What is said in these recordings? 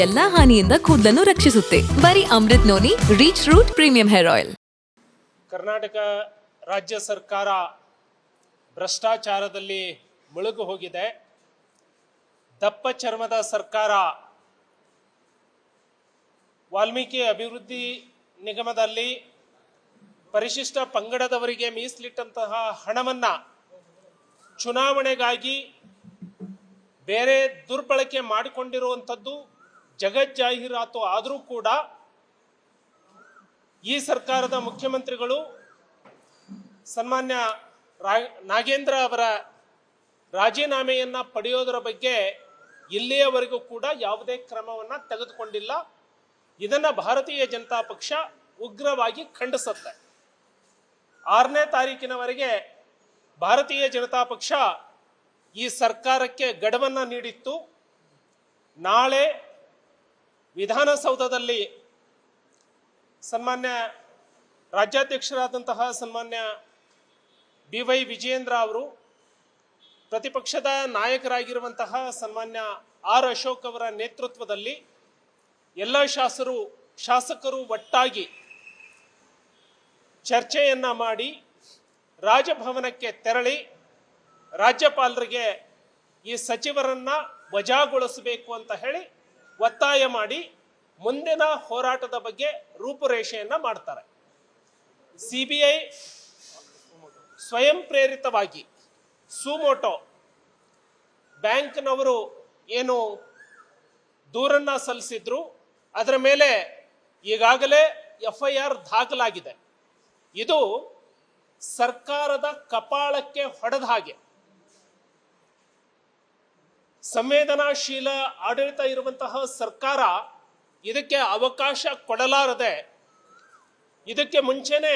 ಎಲ್ಲಾ ಹಾನಿಯಿಂದ ಕೂದಲನ್ನು ರಕ್ಷಿಸುತ್ತೆ. ಬರೀ Amrut noni reach root premium hair oil. Karnataka ರಾಜ್ಯ ಸರ್ಕಾರ ಭ್ರಷ್ಟಾಚಾರದಲ್ಲಿ ಮುಳುಗು ಹೋಗಿದೆ. ದಪ್ಪ ಚರ್ಮದ ಸರ್ಕಾರ ವಾಲ್ಮೀಕಿ ಅಭಿವೃದ್ಧಿ ನಿಗಮದಲ್ಲಿ ಪರಿಶಿಷ್ಟ ಪಂಗಡದವರಿಗೆ ಮೀಸಲಿಟ್ಟಂತಹ ಹಣವನ್ನು ಚುನಾವಣೆಗಾಗಿ ಬೇರೆ ದುರ್ಬಳಕೆ ಮಾಡಿಕೊಂಡಿರುವಂಥದ್ದು ಜಗಜ್ಜಾಹೀರಾತು ಆದರೂ ಕೂಡ ಈ ಸರ್ಕಾರದ ಮುಖ್ಯಮಂತ್ರಿಗಳು ಸನ್ಮಾನ್ಯ ನಾಗೇಂದ್ರ ಅವರ ರಾಜೀನಾಮೆಯನ್ನು ಪಡೆಯೋದರ ಬಗ್ಗೆ ಇಲ್ಲಿಯವರೆಗೂ ಕೂಡ ಯಾವುದೇ ಕ್ರಮವನ್ನು ತೆಗೆದುಕೊಂಡಿಲ್ಲ. ಇದನ್ನು ಭಾರತೀಯ ಜನತಾ ಪಕ್ಷ ಉಗ್ರವಾಗಿ ಖಂಡಿಸುತ್ತೆ. 6ನೇ ತಾರೀಕಿನವರೆಗೆ ಭಾರತೀಯ ಜನತಾ ಪಕ್ಷ ಈ ಸರ್ಕಾರಕ್ಕೆ ಗಡುವನ್ನು ನೀಡಿತ್ತು. ನಾಳೆ ವಿಧಾನಸೌಧದಲ್ಲಿ ಸನ್ಮಾನ್ಯ ರಾಜ್ಯಾಧ್ಯಕ್ಷರಾದಂತಹ ಸನ್ಮಾನ್ಯ BY ವಿಜಯೇಂದ್ರ ಅವರು, ಪ್ರತಿಪಕ್ಷದ ನಾಯಕರಾಗಿರುವಂತಹ ಸನ್ಮಾನ್ಯ R ಅಶೋಕ್ ಅವರ ನೇತೃತ್ವದಲ್ಲಿ ಎಲ್ಲ ಶಾಸಕರು ಒಟ್ಟಾಗಿ ಚರ್ಚೆಯನ್ನ ಮಾಡಿ ರಾಜಭವನಕ್ಕೆ ತೆರಳಿ ರಾಜ್ಯಪಾಲರಿಗೆ ಈ ಸಚಿವರನ್ನ ವಜಾಗೊಳಿಸಬೇಕು ಅಂತ ಹೇಳಿ ಒತ್ತಾಯ ಮಾಡಿ ಮುಂದಿನ ಹೋರಾಟದ ಬಗ್ಗೆ ರೂಪುರೇಷೆಯನ್ನ ಮಾಡ್ತಾರೆ. CBI ಸ್ವಯಂ ಪ್ರೇರಿತವಾಗಿ ಸುಮೋಟೋ ಬ್ಯಾಂಕ್ನವರು ಏನು ದೂರನ್ನ ಸಲ್ಲಿಸಿದ್ರು, ಅದರ ಮೇಲೆ ಈಗಾಗಲೇ FIR ದಾಖಲಾಗಿದೆ. ಇದು ಸರ್ಕಾರದ ಕಪಾಳಕ್ಕೆ ಹೊಡೆದ ಹಾಗೆ. ಸಂವೇದನಾಶೀಲ ಆಡಳಿತ ಇರುವಂತಹ ಸರ್ಕಾರ ಇದಕ್ಕೆ ಅವಕಾಶ ಕೊಡಲಾರದೆ, ಇದಕ್ಕೆ ಮುಂಚೆನೆ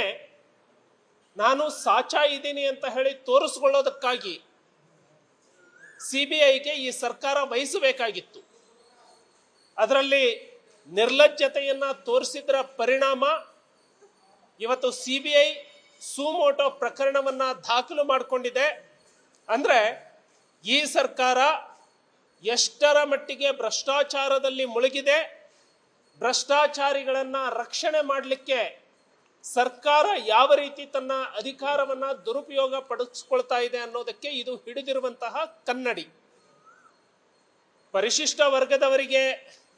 ನಾನು ಸಾಚಾ ಇದ್ದೀನಿ ಅಂತ ಹೇಳಿ ತೋರಿಸ್ಕೊಳ್ಳೋದಕ್ಕಾಗಿ CBIಗೆ ಈ ಸರ್ಕಾರ ವಹಿಸಬೇಕಾಗಿತ್ತು. ಅದರಲ್ಲಿ ನಿರ್ಲಜ್ಜತೆಯನ್ನ ತೋರಿಸಿದ್ರ ಪರಿಣಾಮ ಇವತ್ತು CBI ಸುಮೋಟೋ ಪ್ರಕರಣವನ್ನ ದಾಖಲು ಮಾಡಿಕೊಂಡಿದೆ. ಅಂದ್ರೆ ಈ ಸರ್ಕಾರ ಎಷ್ಟರ ಮಟ್ಟಿಗೆ ಭ್ರಷ್ಟಾಚಾರದಲ್ಲಿ ಮುಳುಗಿದೆ, ಭ್ರಷ್ಟಾಚಾರಿಗಳನ್ನ ರಕ್ಷಣೆ ಮಾಡಲಿಕ್ಕೆ ಸರ್ಕಾರ ಯಾವ ರೀತಿ ತನ್ನ ಅಧಿಕಾರವನ್ನ ದುರುಪಯೋಗ ಪಡಿಸ್ಕೊಳ್ತಾ ಇದೆ ಅನ್ನೋದಕ್ಕೆ ಇದು ಹಿಡಿದಿರುವಂತಹ ಕನ್ನಡಿ. ಪರಿಶಿಷ್ಟ ವರ್ಗದವರಿಗೆ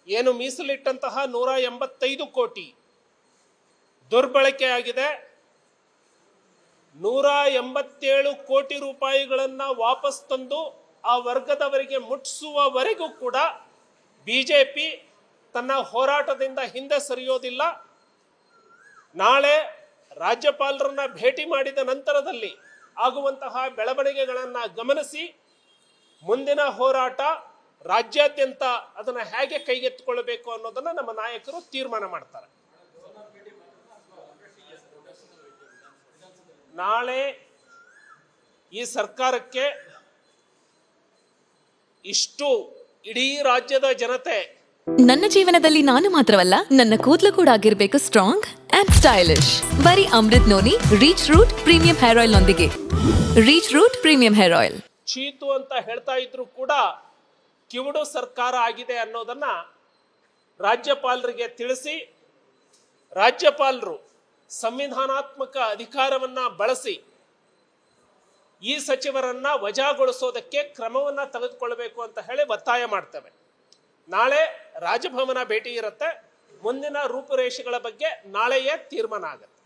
ಏನು ಮೀಸಲಿಟ್ಟಂತಹ 185 ಕೋಟಿ ದುರ್ಬಳಕೆ ಆಗಿದೆ. 187 ಕೋಟಿ ರೂಪಾಯಿಗಳನ್ನ ವಾಪಸ್ ತಂದು ಆ ವರ್ಗದವರಿಗೆ ಮುಟ್ಟಿಸುವವರೆಗೂ ಕೂಡ BJP ತನ್ನ ಹೋರಾಟದಿಂದ ಹಿಂದೆ ಸರಿಯೋದಿಲ್ಲ. ನಾಳೆ ರಾಜ್ಯಪಾಲರನ್ನ ಭೇಟಿ ಮಾಡಿದ ನಂತರದಲ್ಲಿ ಆಗುವಂತಹ ಬೆಳವಣಿಗೆಗಳನ್ನು ಗಮನಿಸಿ ಮುಂದಿನ ಹೋರಾಟ ರಾಜ್ಯಾದ್ಯಂತ ಅದನ್ನು ಹೇಗೆ ಕೈಗೆತ್ತಿಕೊಳ್ಳಬೇಕು ಅನ್ನೋದನ್ನ ನಮ್ಮ ನಾಯಕರು ತೀರ್ಮಾನ ಮಾಡ್ತಾರೆ. ನಾಳೆ ಈ ಸರ್ಕಾರಕ್ಕೆ ಇಷ್ಟು ಇಡೀ ರಾಜ್ಯದ ಜನತೆ, ನನ್ನ ಜೀವನದಲ್ಲಿ ನಾನು ಮಾತ್ರವಲ್ಲ, ನನ್ನ ಕೂದಲು ಕೂಡ ಆಗಿರ್ಬೇಕು ಸ್ಟ್ರಾಂಗ್ ಅಂಡ್ ಸ್ಟೈಲಿಶ್. ಬರೀ Amrut noni reach root premium hair oil ನೊಂದಿಗೆ. Reach root premium hair oil. ಚೀತು ಅಂತ ಹೇಳ್ತಾ ಇದ್ರು ಕೂಡ ಕಿವುಡು ಸರ್ಕಾರ ಆಗಿದೆ ಅನ್ನೋದನ್ನ ರಾಜ್ಯಪಾಲರಿಗೆ ತಿಳಿಸಿ, ರಾಜ್ಯಪಾಲರು ಸಂವಿಧಾನಾತ್ಮಕ ಅಧಿಕಾರವನ್ನ ಬಳಸಿ ಈ ಸಚಿವರನ್ನ ವಜಾಗೊಳಿಸೋದಕ್ಕೆ ಕ್ರಮವನ್ನ ತೆಗೆದುಕೊಳ್ಳಬೇಕು ಅಂತ ಹೇಳಿ ಒತ್ತಾಯ ಮಾಡ್ತೇವೆ. ನಾಳೆ ರಾಜಭವನ ಭೇಟಿ ಇರುತ್ತೆ. ಮುಂದಿನ ರೂಪುರೇಷೆಗಳ ಬಗ್ಗೆ ನಾಳೆಯೇ ತೀರ್ಮಾನ ಆಗುತ್ತೆ.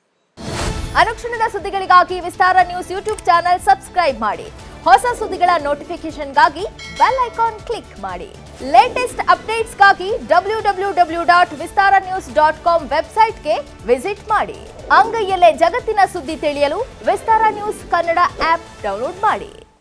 ಅನುಕ್ಷಣದ ಸುದ್ದಿಗಳಿಗಾಗಿ ವಿಸ್ತಾರ ನ್ಯೂಸ್ ಯೂಟ್ಯೂಬ್ ಚಾನೆಲ್ ಸಬ್ಸ್ಕ್ರೈಬ್ ಮಾಡಿ. ಹೊಸ ಸುದ್ದಿಗಳ ನೋಟಿಫಿಕೇಶನ್ಗಾಗಿ ಬೆಲ್ ಐಕಾನ್ ಕ್ಲಿಕ್ ಮಾಡಿ. ಲೇಟೆಸ್ಟ್ ಅಪ್ಡೇಟ್ಸ್ಗಾಗಿ www.vistaranews.com ವೆಬ್ಸೈಟ್ಗೆ ವಿಸಿಟ್ ಮಾಡಿ. ಅಂಗೈಯಲ್ಲೇ ಜಗತ್ತಿನ ಸುದ್ದಿ ತಿಳಿಯಲು ವಿಸ್ತಾರ ನ್ಯೂಸ್ ಕನ್ನಡ ಆಪ್ ಡೌನ್ಲೋಡ್ ಮಾಡಿ.